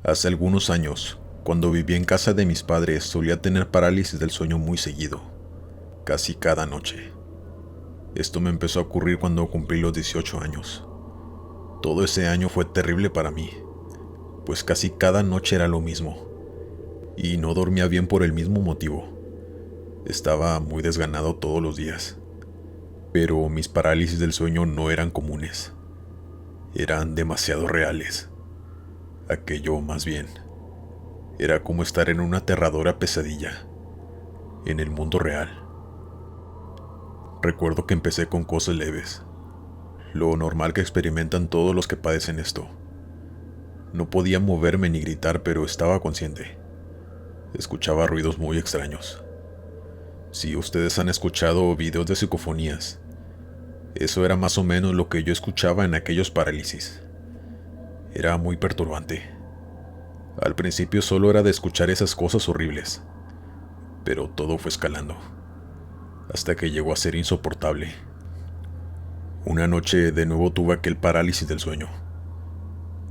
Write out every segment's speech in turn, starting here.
Hace algunos años, cuando vivía en casa de mis padres, solía tener parálisis del sueño muy seguido, casi cada noche. Esto me empezó a ocurrir cuando cumplí los 18 años. Todo ese año fue terrible para mí, pues casi cada noche era lo mismo, y no dormía bien por el mismo motivo. Estaba muy desganado todos los días, pero mis parálisis del sueño no eran comunes, eran demasiado reales. Aquello, más bien, era como estar en una aterradora pesadilla, en el mundo real. Recuerdo que empecé con cosas leves, lo normal que experimentan todos los que padecen esto. No podía moverme ni gritar, pero estaba consciente. Escuchaba ruidos muy extraños. Si ustedes han escuchado videos de psicofonías, eso era más o menos lo que yo escuchaba en aquellos parálisis. Era muy perturbante. Al principio solo era de escuchar esas cosas horribles, pero todo fue escalando, hasta que llegó a ser insoportable. Una noche de nuevo tuve aquel parálisis del sueño.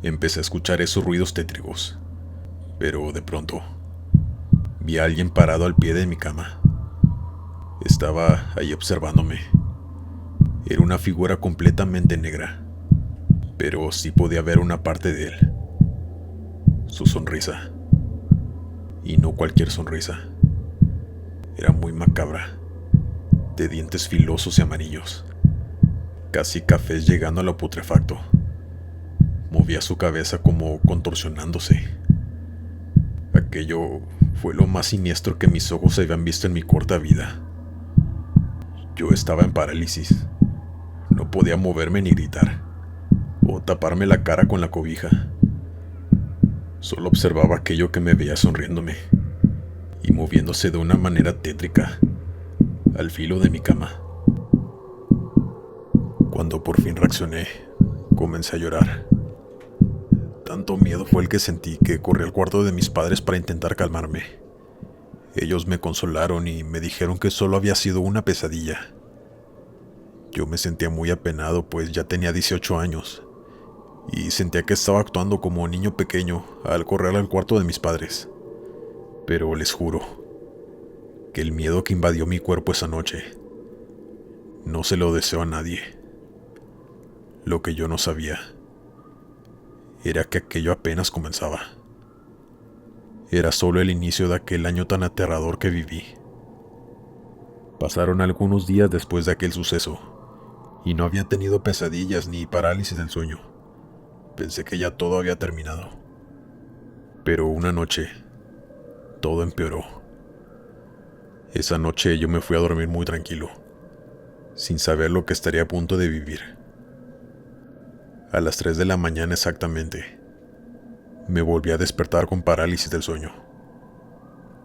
Empecé a escuchar esos ruidos tétricos, pero de pronto vi a alguien parado al pie de mi cama. Estaba ahí observándome. Era una figura completamente negra, pero sí podía ver una parte de él. Su sonrisa. Y no cualquier sonrisa. Era muy macabra, de dientes filosos y amarillos, casi cafés llegando a lo putrefacto. Movía su cabeza como contorsionándose. Aquello fue lo más siniestro que mis ojos habían visto en mi corta vida. Yo estaba en parálisis. No podía moverme ni gritar, o taparme la cara con la cobija. Solo observaba aquello que me veía sonriéndome y moviéndose de una manera tétrica al filo de mi cama. Cuando por fin reaccioné, comencé a llorar. Tanto miedo fue el que sentí que corrí al cuarto de mis padres para intentar calmarme. Ellos me consolaron y me dijeron que solo había sido una pesadilla. Yo me sentía muy apenado, pues ya tenía 18 años, y sentía que estaba actuando como un niño pequeño al correr al cuarto de mis padres. Pero les juro que el miedo que invadió mi cuerpo esa noche no se lo deseo a nadie. Lo que yo no sabía era que aquello apenas comenzaba. Era solo el inicio de aquel año tan aterrador que viví. Pasaron algunos días después de aquel suceso, y no había tenido pesadillas ni parálisis del sueño. Pensé que ya todo había terminado. Pero una noche, todo empeoró. Esa noche yo me fui a dormir muy tranquilo, sin saber lo que estaría a punto de vivir. A las 3 de la mañana exactamente, me volví a despertar con parálisis del sueño.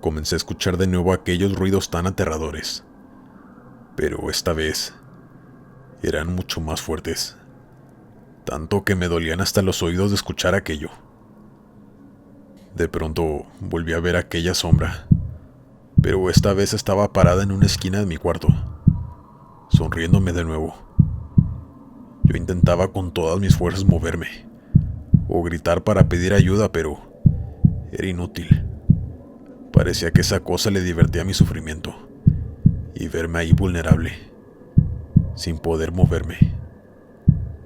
Comencé a escuchar de nuevo aquellos ruidos tan aterradores, pero esta vez eran mucho más fuertes, tanto que me dolían hasta los oídos de escuchar aquello. De pronto volví a ver aquella sombra, pero esta vez estaba parada en una esquina de mi cuarto, sonriéndome de nuevo. Yo intentaba con todas mis fuerzas moverme o gritar para pedir ayuda, pero era inútil. Parecía que esa cosa le divertía mi sufrimiento y verme ahí vulnerable, sin poder moverme,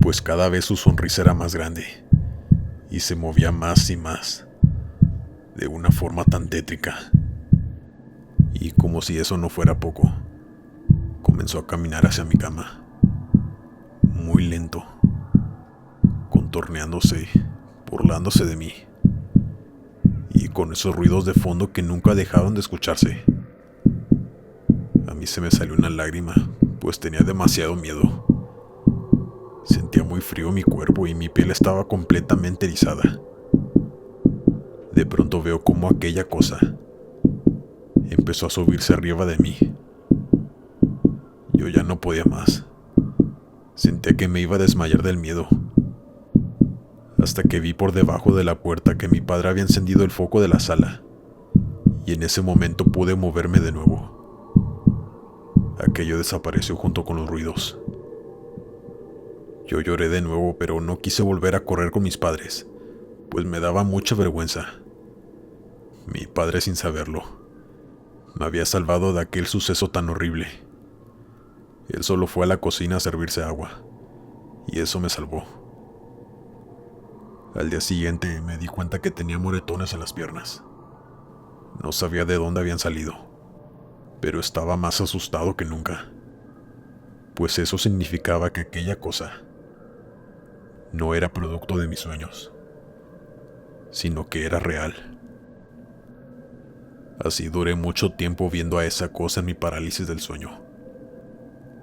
pues cada vez su sonrisa era más grande y se movía más y más, de una forma tan tétrica. Y como si eso no fuera poco, comenzó a caminar hacia mi cama, muy lento, contorneándose, burlándose de mí, y con esos ruidos de fondo que nunca dejaron de escucharse. A mí se me salió una lágrima, pues tenía demasiado miedo. Sentía muy frío mi cuerpo y mi piel estaba completamente erizada. De pronto veo cómo aquella cosa empezó a subirse arriba de mí. Yo ya no podía más. Sentía que me iba a desmayar del miedo, hasta que vi por debajo de la puerta que mi padre había encendido el foco de la sala, y en ese momento pude moverme de nuevo. Aquello desapareció junto con los ruidos. Yo lloré de nuevo, pero no quise volver a correr con mis padres, pues me daba mucha vergüenza. Mi padre, sin saberlo, me había salvado de aquel suceso tan horrible. Él solo fue a la cocina a servirse agua, y eso me salvó. Al día siguiente me di cuenta que tenía moretones en las piernas. No sabía de dónde habían salido, pero estaba más asustado que nunca, pues eso significaba que aquella cosa no era producto de mis sueños, sino que era real. Así duré mucho tiempo viendo a esa cosa en mi parálisis del sueño,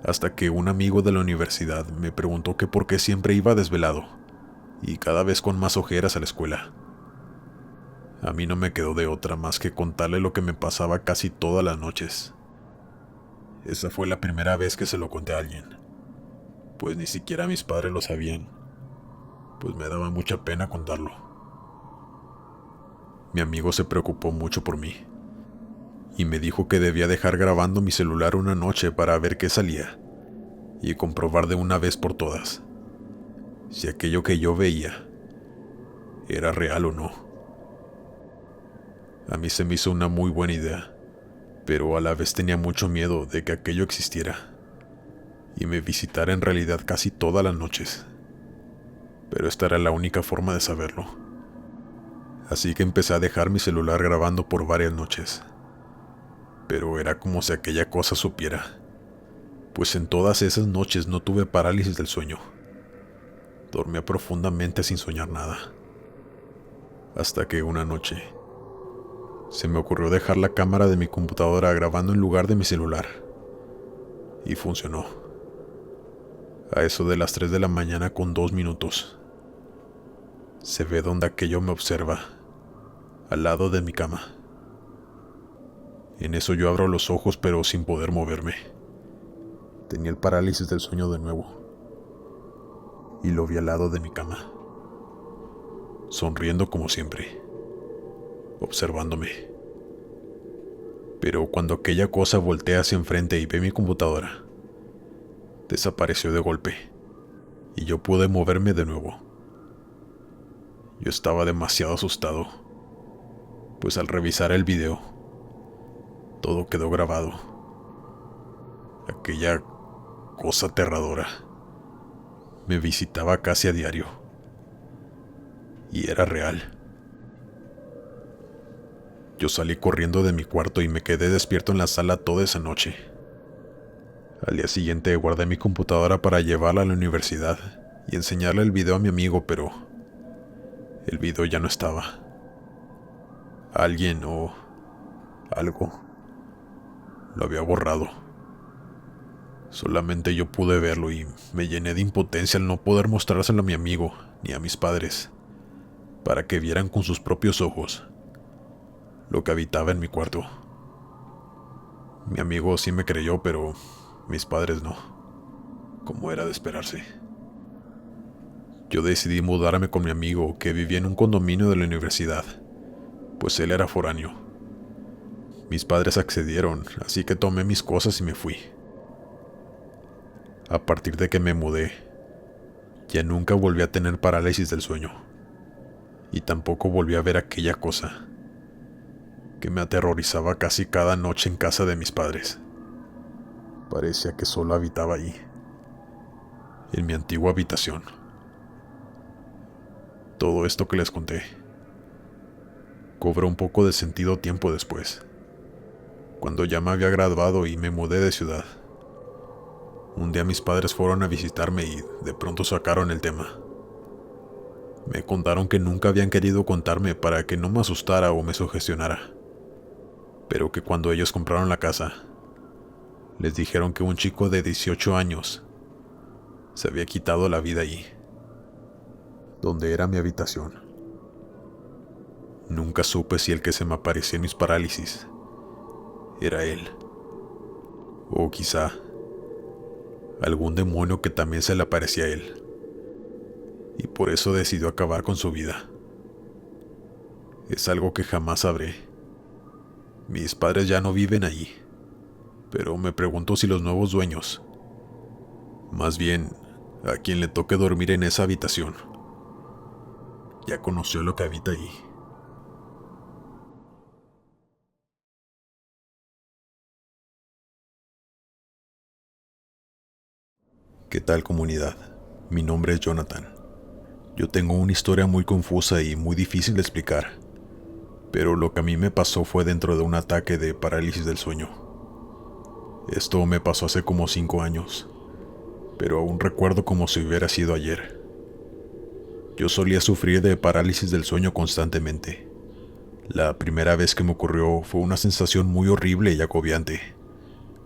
hasta que un amigo de la universidad me preguntó que por qué siempre iba desvelado y cada vez con más ojeras a la escuela. A mí no me quedó de otra más que contarle lo que me pasaba casi todas las noches. Esa fue la primera vez que se lo conté a alguien, pues ni siquiera mis padres lo sabían, pues me daba mucha pena contarlo. Mi amigo se preocupó mucho por mí y me dijo que debía dejar grabando mi celular una noche para ver qué salía y comprobar de una vez por todas si aquello que yo veía era real o no. A mí se me hizo una muy buena idea, pero a la vez tenía mucho miedo de que aquello existiera y me visitara en realidad casi todas las noches. Pero esta era la única forma de saberlo. Así que empecé a dejar mi celular grabando por varias noches. Pero era como si aquella cosa supiera, pues en todas esas noches no tuve parálisis del sueño. Dormía profundamente sin soñar nada. Hasta que una noche se me ocurrió dejar la cámara de mi computadora grabando en lugar de mi celular. Y funcionó. A eso de las 3 de la mañana con 2 minutos. Se ve donde aquello me observa, al lado de mi cama. En eso yo abro los ojos pero sin poder moverme. Tenía el parálisis del sueño de nuevo. Y lo vi al lado de mi cama, sonriendo como siempre, observándome. Pero cuando aquella cosa voltea hacia enfrente y ve mi computadora, desapareció de golpe y yo pude moverme de nuevo. Yo estaba demasiado asustado, pues al revisar el video, todo quedó grabado. Aquella cosa aterradora me visitaba casi a diario y era real. Yo salí corriendo de mi cuarto y me quedé despierto en la sala toda esa noche. Al día siguiente guardé mi computadora para llevarla a la universidad y enseñarle el video a mi amigo, pero el video ya no estaba. Alguien o algo lo había borrado. Solamente yo pude verlo y me llené de impotencia al no poder mostrárselo a mi amigo ni a mis padres, para que vieran con sus propios ojos lo que habitaba en mi cuarto. Mi amigo sí me creyó, pero mis padres no, como era de esperarse. Yo decidí mudarme con mi amigo, que vivía en un condominio de la universidad, pues él era foráneo. Mis padres accedieron, así que tomé mis cosas y me fui. A partir de que me mudé, ya nunca volví a tener parálisis del sueño, y tampoco volví a ver aquella cosa que me aterrorizaba casi cada noche en casa de mis padres. Parecía que solo habitaba allí, en mi antigua habitación. Todo esto que les conté cobró un poco de sentido tiempo después, cuando ya me había graduado y me mudé de ciudad. Un día mis padres fueron a visitarme y de pronto sacaron el tema. Me contaron que nunca habían querido contarme para que no me asustara o me sugestionara, pero que cuando ellos compraron la casa, les dijeron que un chico de 18 años se había quitado la vida allí, donde era mi habitación. Nunca supe si el que se me aparecía en mis parálisis era él, o quizá algún demonio que también se le aparecía a él, y por eso decidió acabar con su vida. Es algo que jamás sabré. Mis padres ya no viven allí, pero me pregunto si los nuevos dueños, más bien a quien le toque dormir en esa habitación, ya conoció lo que habita ahí. ¿Qué tal, comunidad? Mi nombre es Jonathan. Yo tengo una historia muy confusa y muy difícil de explicar, pero lo que a mí me pasó fue dentro de un ataque de parálisis del sueño. Esto me pasó hace como 5 años, pero aún recuerdo como si hubiera sido ayer. Yo solía sufrir de parálisis del sueño constantemente. La primera vez que me ocurrió fue una sensación muy horrible y agobiante,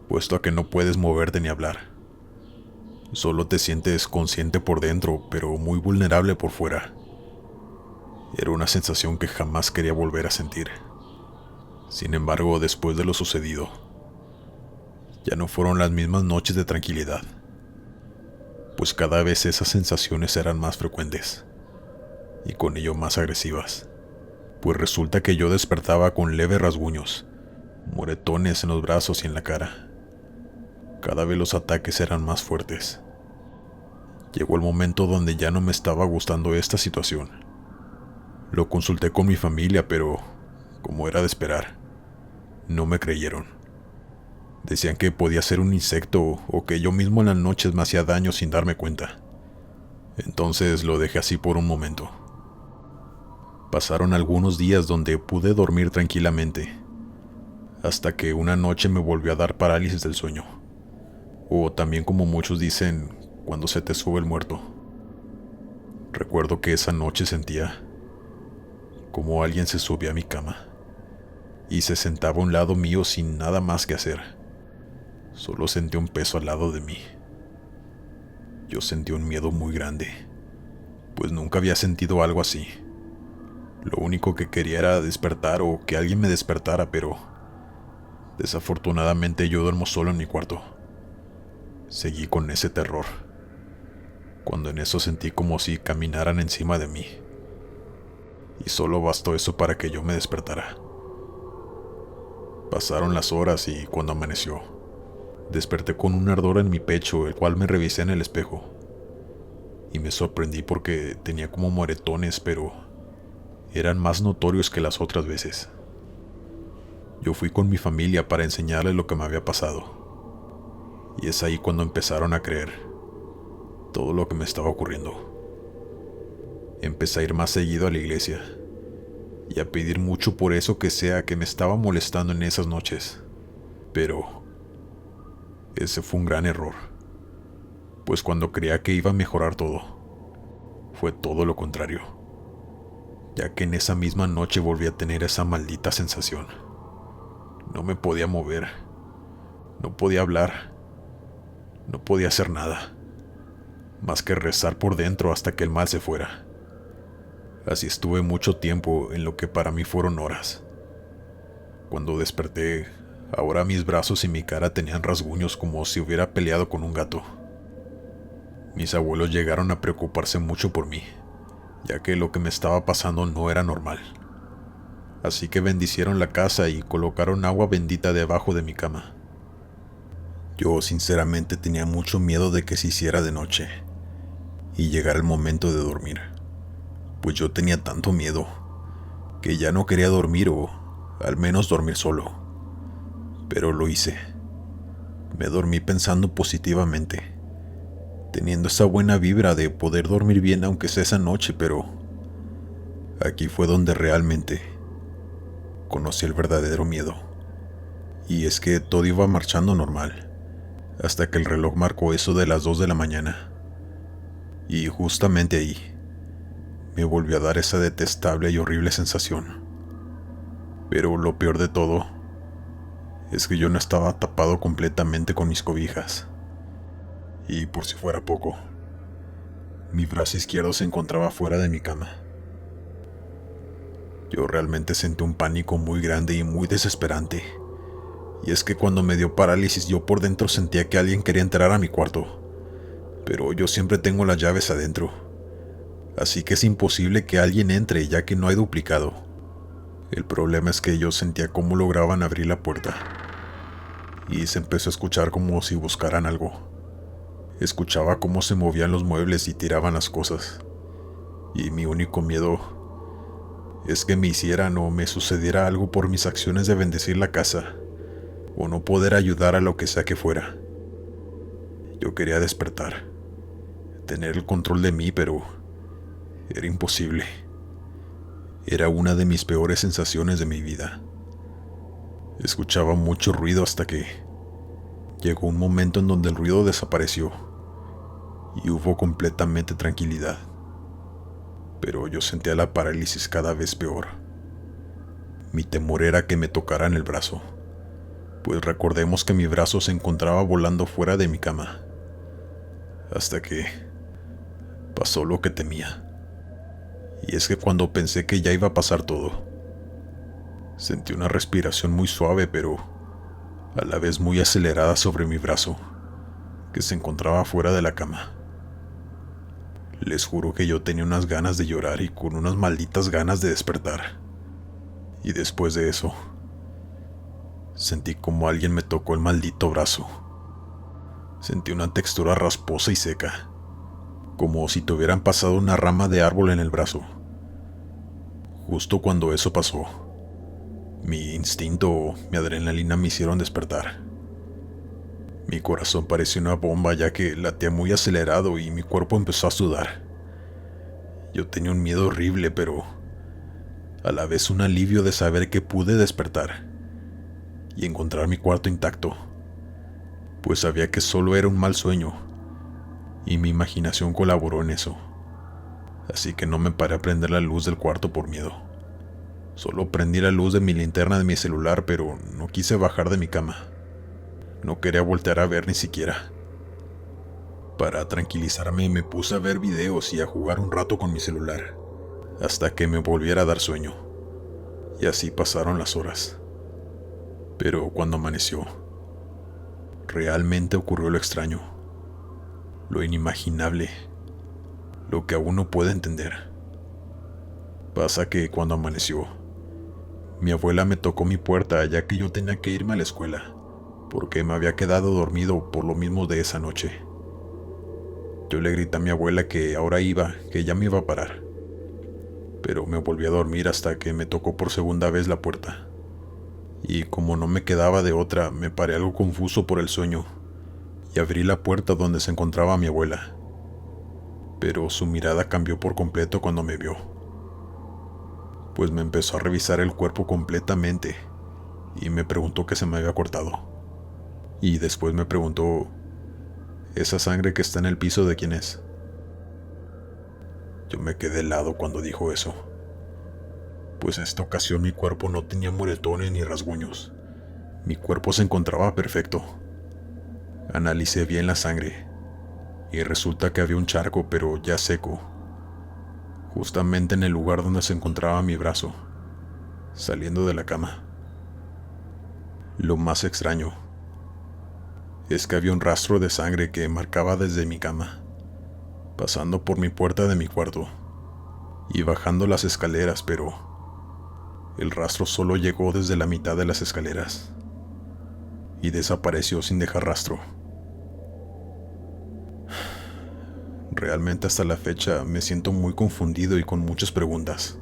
puesto a que no puedes moverte ni hablar. Solo te sientes consciente por dentro, pero muy vulnerable por fuera. Era una sensación que jamás quería volver a sentir. Sin embargo, después de lo sucedido, ya no fueron las mismas noches de tranquilidad, pues cada vez esas sensaciones eran más frecuentes, y con ello más agresivas. Pues resulta que yo despertaba con leves rasguños, moretones en los brazos y en la cara. Cada vez los ataques eran más fuertes. Llegó el momento donde ya no me estaba gustando esta situación. Lo consulté con mi familia, pero, como era de esperar, no me creyeron. Decían que podía ser un insecto o que yo mismo en las noches me hacía daño sin darme cuenta. Entonces lo dejé así por un momento. Pasaron algunos días donde pude dormir tranquilamente, hasta que una noche me volvió a dar parálisis del sueño, o también, como muchos dicen, cuando se te sube el muerto. Recuerdo que esa noche sentía como alguien se subía a mi cama y se sentaba a un lado mío sin nada más que hacer. Solo sentí un peso al lado de mí. Yo sentí un miedo muy grande, pues nunca había sentido algo así. Lo único que quería era despertar o que alguien me despertara, pero desafortunadamente yo duermo solo en mi cuarto. Seguí con ese terror, cuando en eso sentí como si caminaran encima de mí. Y solo bastó eso para que yo me despertara. Pasaron las horas y cuando amaneció, desperté con un ardor en mi pecho, el cual me revisé en el espejo. Y me sorprendí porque tenía como moretones, pero eran más notorios que las otras veces. Yo fui con mi familia para enseñarles lo que me había pasado. Y es ahí cuando empezaron a creer todo lo que me estaba ocurriendo. Empecé a ir más seguido a la iglesia y a pedir mucho por eso que sea que me estaba molestando en esas noches. Pero ese fue un gran error, pues cuando creía que iba a mejorar todo, fue todo lo contrario, ya que en esa misma noche volví a tener esa maldita sensación. No me podía mover, no podía hablar, no podía hacer nada, más que rezar por dentro hasta que el mal se fuera. Así estuve mucho tiempo, en lo que para mí fueron horas. Cuando desperté, ahora mis brazos y mi cara tenían rasguños como si hubiera peleado con un gato. Mis abuelos llegaron a preocuparse mucho por mí, ya que lo que me estaba pasando no era normal. Así que bendicieron la casa y colocaron agua bendita debajo de mi cama. Yo sinceramente tenía mucho miedo de que se hiciera de noche y llegara el momento de dormir, pues yo tenía tanto miedo que ya no quería dormir, o al menos dormir solo. Pero lo hice. Me dormí pensando positivamente, teniendo esa buena vibra de poder dormir bien aunque sea esa noche, pero aquí fue donde realmente conocí el verdadero miedo. Y es que todo iba marchando normal, hasta que el reloj marcó eso de las 2 de la mañana. Y justamente ahí me volvió a dar esa detestable y horrible sensación. Pero lo peor de todo es que yo no estaba tapado completamente con mis cobijas. Y por si fuera poco, mi brazo izquierdo se encontraba fuera de mi cama. Yo realmente sentí un pánico muy grande y muy desesperante. Y es que cuando me dio parálisis, yo por dentro sentía que alguien quería entrar a mi cuarto. Pero yo siempre tengo las llaves adentro, así que es imposible que alguien entre, ya que no hay duplicado. El problema es que yo sentía cómo lograban abrir la puerta, y se empezó a escuchar como si buscaran algo. Escuchaba cómo se movían los muebles y tiraban las cosas. y mi único miedo es que me hicieran o me sucediera algo por mis acciones de bendecir la casa, o no poder ayudar a lo que sea que fuera. Yo quería despertar, tener el control de mí, pero era imposible. Era una de mis peores sensaciones de mi vida. Escuchaba mucho ruido hasta que llegó un momento en donde el ruido desapareció y hubo completamente tranquilidad. Pero yo sentía la parálisis cada vez peor. Mi temor era que me tocaran el brazo, pues recordemos que mi brazo se encontraba volando fuera de mi cama. Hasta que pasó lo que temía. Y es que cuando pensé que ya iba a pasar todo, sentí una respiración muy suave pero a la vez muy acelerada sobre mi brazo, que se encontraba fuera de la cama. Les juro que yo tenía unas ganas de llorar y con unas malditas ganas de despertar. Y después de eso, sentí como alguien me tocó el maldito brazo. Sentí una textura rasposa y seca, como si te hubieran pasado una rama de árbol en el brazo. Justo cuando eso pasó, mi instinto o mi adrenalina me hicieron despertar. Mi corazón parecía una bomba ya que latía muy acelerado y mi cuerpo empezó a sudar. Yo tenía un miedo horrible, pero a la vez un alivio de saber que pude despertar y encontrar mi cuarto intacto, pues sabía que solo era un mal sueño y mi imaginación colaboró en eso. Así que no me paré a prender la luz del cuarto por miedo. Solo prendí la luz de mi linterna de mi celular, pero no quise bajar de mi cama. No quería voltear a ver ni siquiera. Para tranquilizarme me puse a ver videos y a jugar un rato con mi celular, hasta que me volviera a dar sueño. Y así pasaron las horas. Pero cuando amaneció, realmente ocurrió lo extraño, lo inimaginable, lo que aún no puedo entender. Pasa que cuando amaneció, mi abuela me tocó mi puerta ya que yo tenía que irme a la escuela, porque me había quedado dormido por lo mismo de esa noche. Yo le grité a mi abuela que ahora iba, que ya me iba a parar, pero me volví a dormir hasta que me tocó por segunda vez la puerta. Y como no me quedaba de otra, me paré algo confuso por el sueño y abrí la puerta donde se encontraba mi abuela. Pero su mirada cambió por completo cuando me vio, pues me empezó a revisar el cuerpo completamente y me preguntó qué se me había cortado. Y después me preguntó, ¿esa sangre que está en el piso de quién es? Yo me quedé helado cuando dijo eso, pues en esta ocasión mi cuerpo no tenía moretones ni rasguños. Mi cuerpo se encontraba perfecto. Analicé bien la sangre y resulta que había un charco, pero ya seco, justamente en el lugar donde se encontraba mi brazo, saliendo de la cama. Lo más extraño es que había un rastro de sangre que marcaba desde mi cama, pasando por mi puerta de mi cuarto y bajando las escaleras, pero el rastro solo llegó desde la mitad de las escaleras y desapareció sin dejar rastro. Realmente hasta la fecha me siento muy confundido y con muchas preguntas.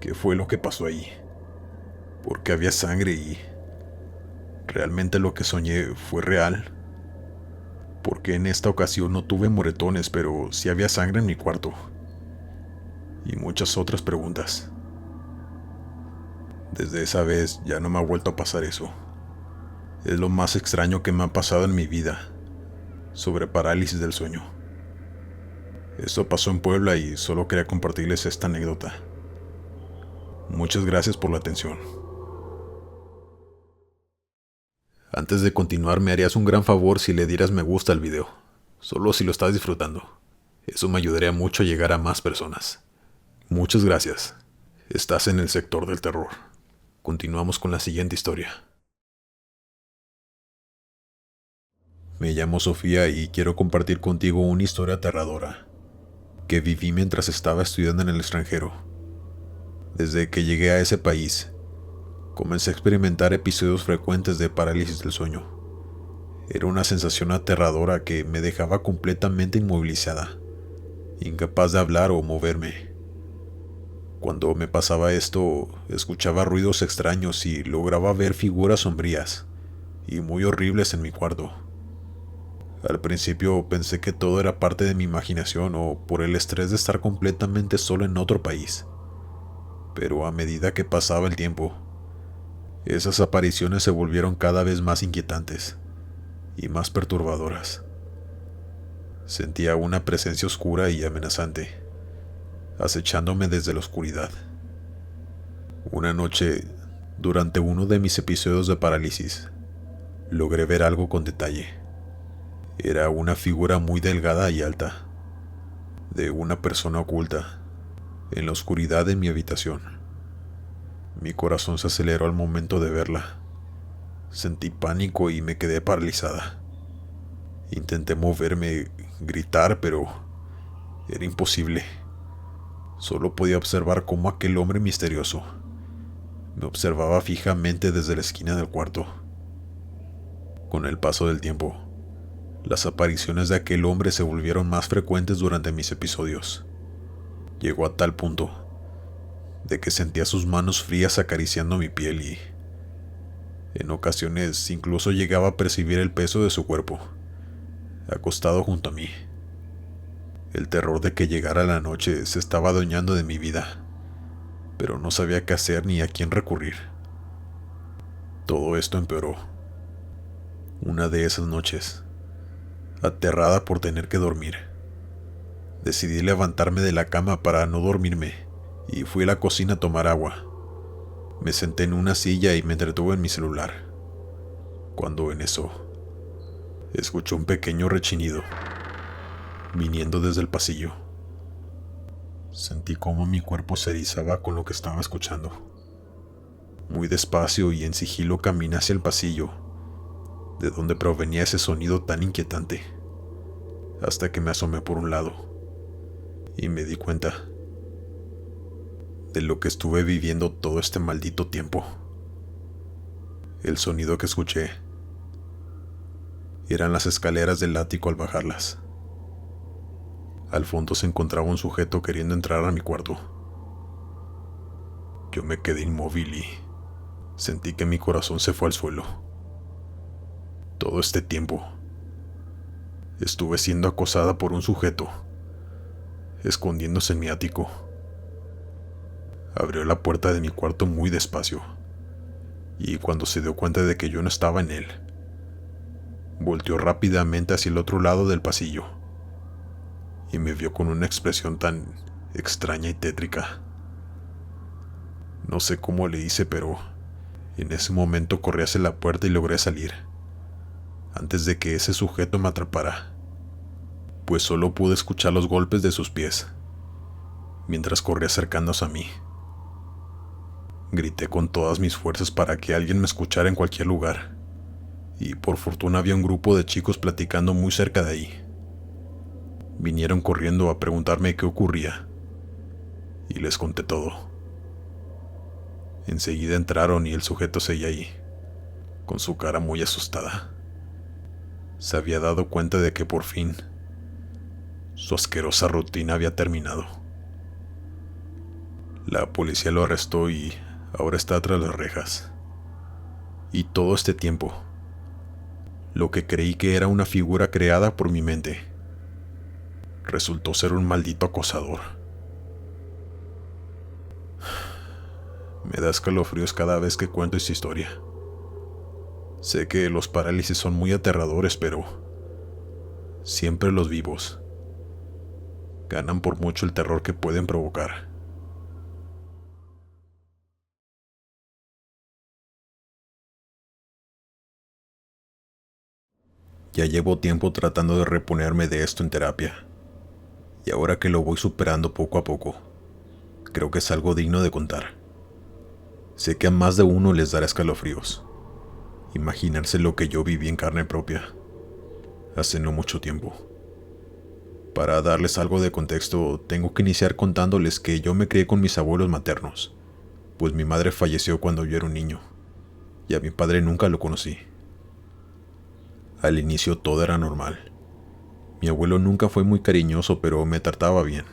¿Qué fue lo que pasó ahí? ¿Por qué había sangre y realmente lo que soñé fue real? ¿Por qué en esta ocasión no tuve moretones, pero sí había sangre en mi cuarto? Y muchas otras preguntas. Desde esa vez ya no me ha vuelto a pasar eso. Es lo más extraño que me ha pasado en mi vida, sobre parálisis del sueño. Esto pasó en Puebla y solo quería compartirles esta anécdota. Muchas gracias por la atención. Antes de continuar, me harías un gran favor si le dieras me gusta al video, solo si lo estás disfrutando. Eso me ayudaría mucho a llegar a más personas. Muchas gracias. Estás en el sector del terror. Continuamos con la siguiente historia. Me llamo Sofía y quiero compartir contigo una historia aterradora que viví mientras estaba estudiando en el extranjero. Desde que llegué a ese país, comencé a experimentar episodios frecuentes de parálisis del sueño. Era una sensación aterradora que me dejaba completamente inmovilizada, incapaz de hablar o moverme. Cuando me pasaba esto, escuchaba ruidos extraños y lograba ver figuras sombrías y muy horribles en mi cuarto. Al principio pensé que todo era parte de mi imaginación o por el estrés de estar completamente solo en otro país. Pero a medida que pasaba el tiempo, esas apariciones se volvieron cada vez más inquietantes y más perturbadoras. Sentía una presencia oscura y amenazante, acechándome desde la oscuridad. Una noche, durante uno de mis episodios de parálisis, logré ver algo con detalle. Era una figura muy delgada y alta, de una persona oculta, en la oscuridad de mi habitación. Mi corazón se aceleró al momento de verla. Sentí pánico y me quedé paralizada. Intenté moverme, gritar, pero era imposible. Solo podía observar cómo aquel hombre misterioso me observaba fijamente desde la esquina del cuarto. Con el paso del tiempo, las apariciones de aquel hombre se volvieron más frecuentes durante mis episodios. Llegó a tal punto de que sentía sus manos frías acariciando mi piel y, en ocasiones, incluso llegaba a percibir el peso de su cuerpo, acostado junto a mí. El terror de que llegara la noche se estaba adueñando de mi vida, pero no sabía qué hacer ni a quién recurrir. Todo esto empeoró. Una de esas noches, aterrada por tener que dormir, decidí levantarme de la cama para no dormirme y fui a la cocina a tomar agua. Me senté en una silla y me entretuve en mi celular, cuando en eso escuché un pequeño rechinido viniendo desde el pasillo. Sentí cómo mi cuerpo se erizaba con lo que estaba escuchando. Muy despacio y en sigilo caminé hacia el pasillo, de donde provenía ese sonido tan inquietante, hasta que me asomé por un lado y me di cuenta de lo que estuve viviendo todo este maldito tiempo. El sonido que escuché eran las escaleras del ático al bajarlas. Al fondo se encontraba un sujeto queriendo entrar a mi cuarto. Yo me quedé inmóvil y sentí que mi corazón se fue al suelo. Todo este tiempo estuve siendo acosada por un sujeto, escondiéndose en mi ático. Abrió la puerta de mi cuarto muy despacio, y cuando se dio cuenta de que yo no estaba en él, volteó rápidamente hacia el otro lado del pasillo, y me vio con una expresión tan extraña y tétrica. No sé cómo le hice, pero en ese momento corrí hacia la puerta y logré salir, antes de que ese sujeto me atrapara, pues solo pude escuchar los golpes de sus pies, mientras corría acercándose a mí. Grité con todas mis fuerzas para que alguien me escuchara en cualquier lugar, y por fortuna había un grupo de chicos platicando muy cerca de ahí. Vinieron corriendo a preguntarme qué ocurría, y les conté todo. Enseguida entraron y el sujeto seguía ahí, con su cara muy asustada. Se había dado cuenta de que por fin su asquerosa rutina había terminado. La policía lo arrestó y ahora está tras las rejas. Y todo este tiempo, lo que creí que era una figura creada por mi mente, resultó ser un maldito acosador. Me da escalofríos cada vez que cuento esta historia. Sé que los parálisis son muy aterradores, pero siempre los vivos ganan por mucho el terror que pueden provocar. Ya llevo tiempo tratando de reponerme de esto en terapia, y ahora que lo voy superando poco a poco, creo que es algo digno de contar. Sé que a más de uno les dará escalofríos imaginarse lo que yo viví en carne propia hace no mucho tiempo. Para darles algo de contexto, tengo que iniciar contándoles que yo me crié con mis abuelos maternos, pues mi madre falleció cuando yo era un niño, y a mi padre nunca lo conocí. Al inicio todo era normal. Mi abuelo nunca fue muy cariñoso, pero me trataba bien.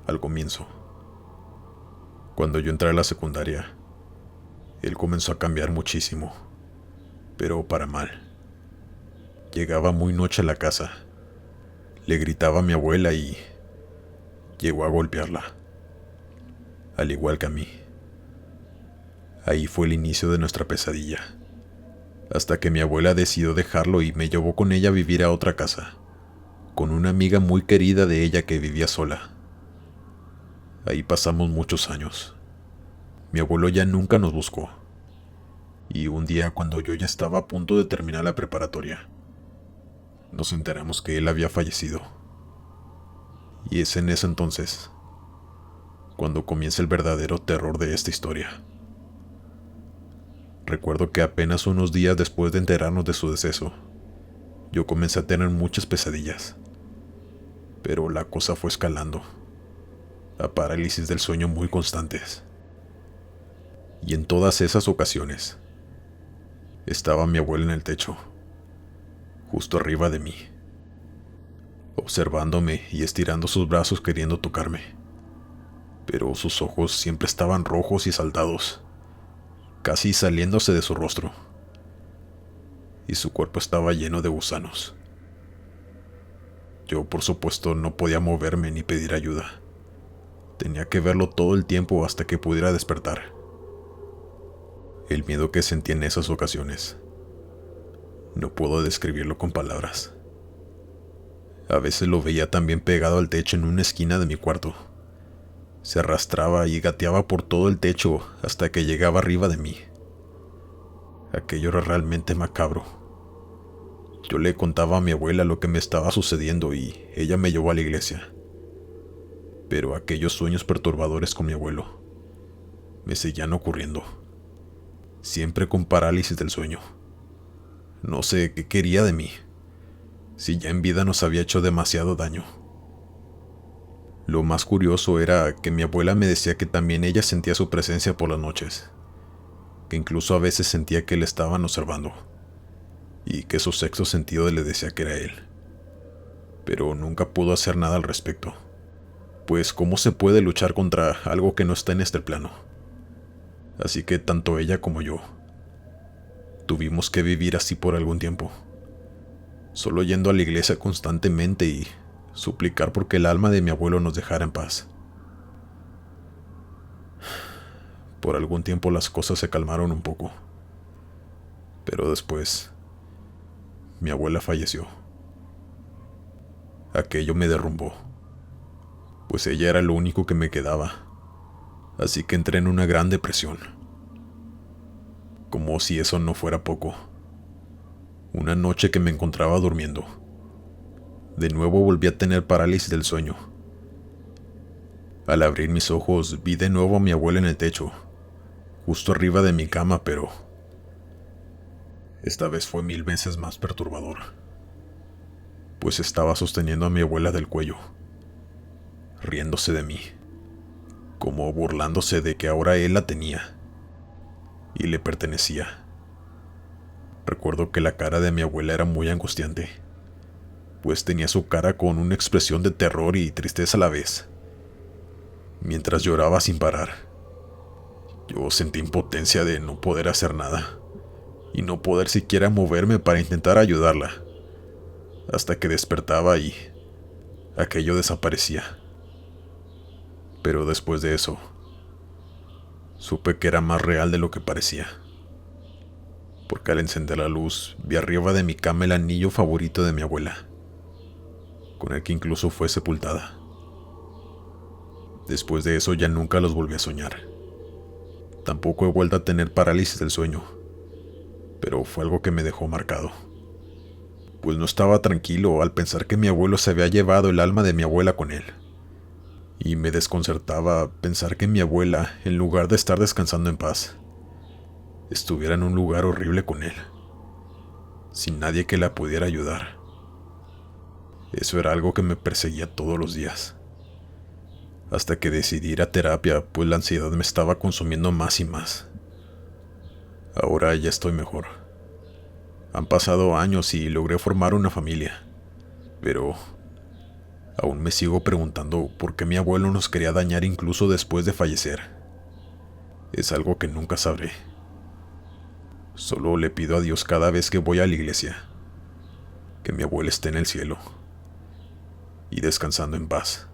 Al comienzo. Cuando yo entré a la secundaria, él comenzó a cambiar muchísimo, pero para mal. Llegaba muy noche a la casa, le gritaba a mi abuela y llegó a golpearla, al igual que a mí. Ahí fue el inicio de nuestra pesadilla, hasta que mi abuela decidió dejarlo y me llevó con ella a vivir a otra casa, con una amiga muy querida de ella que vivía sola. Ahí pasamos muchos años. Mi abuelo ya nunca nos buscó. Y un día, cuando yo ya estaba a punto de terminar la preparatoria, nos enteramos que él había fallecido. Y es en ese entonces cuando comienza el verdadero terror de esta historia. Recuerdo que apenas unos días después de enterarnos de su deceso, yo comencé a tener muchas pesadillas. Pero la cosa fue escalando a parálisis del sueño muy constantes. Y en todas esas ocasiones, estaba mi abuela en el techo, justo arriba de mí, observándome y estirando sus brazos queriendo tocarme. Pero sus ojos siempre estaban rojos y saltados, casi saliéndose de su rostro, y su cuerpo estaba lleno de gusanos. Yo, por supuesto, no podía moverme ni pedir ayuda. Tenía que verlo todo el tiempo hasta que pudiera despertar. El miedo que sentí en esas ocasiones, no puedo describirlo con palabras. A veces lo veía también pegado al techo en una esquina de mi cuarto. Se arrastraba y gateaba por todo el techo hasta que llegaba arriba de mí. Aquello era realmente macabro. Yo le contaba a mi abuela lo que me estaba sucediendo y ella me llevó a la iglesia. Pero aquellos sueños perturbadores con mi abuelo me seguían ocurriendo, siempre con parálisis del sueño. No sé qué quería de mí, si ya en vida nos había hecho demasiado daño. Lo más curioso era que mi abuela me decía que también ella sentía su presencia por las noches, que incluso a veces sentía que le estaban observando, y que su sexto sentido le decía que era él. Pero nunca pudo hacer nada al respecto, pues ¿cómo se puede luchar contra algo que no está en este plano? Así que tanto ella como yo tuvimos que vivir así por algún tiempo, solo yendo a la iglesia constantemente y suplicar porque el alma de mi abuelo nos dejara en paz. Por algún tiempo las cosas se calmaron un poco, pero después mi abuela falleció. Aquello me derrumbó, pues ella era lo único que me quedaba, así que entré en una gran depresión. Como si eso no fuera poco, una noche que me encontraba durmiendo, de nuevo volví a tener parálisis del sueño. Al abrir mis ojos vi de nuevo a mi abuela en el techo, justo arriba de mi cama, pero esta vez fue 1000 veces más perturbador, pues estaba sosteniendo a mi abuela del cuello, riéndose de mí, como burlándose de que ahora él la tenía y le pertenecía. Recuerdo que la cara de mi abuela era muy angustiante, pues tenía su cara con una expresión de terror y tristeza a la vez, mientras lloraba sin parar. Yo sentí impotencia de no poder hacer nada, y no poder siquiera moverme para intentar ayudarla, hasta que despertaba y aquello desaparecía. Pero después de eso, supe que era más real de lo que parecía, porque al encender la luz vi arriba de mi cama el anillo favorito de mi abuela, con el que incluso fue sepultada. Después de eso ya nunca los volví a soñar. Tampoco he vuelto a tener parálisis del sueño, pero fue algo que me dejó marcado, pues no estaba tranquilo al pensar que mi abuelo se había llevado el alma de mi abuela con él. Y me desconcertaba pensar que mi abuela, en lugar de estar descansando en paz, estuviera en un lugar horrible con él, sin nadie que la pudiera ayudar. Eso era algo que me perseguía todos los días, hasta que decidí ir a terapia, pues la ansiedad me estaba consumiendo más y más. Ahora ya estoy mejor. Han pasado años y logré formar una familia, Pero aún me sigo preguntando por qué mi abuelo nos quería dañar incluso después de fallecer. Es algo que nunca sabré. Solo le pido a Dios cada vez que voy a la iglesia que mi abuelo esté en el cielo y descansando en paz.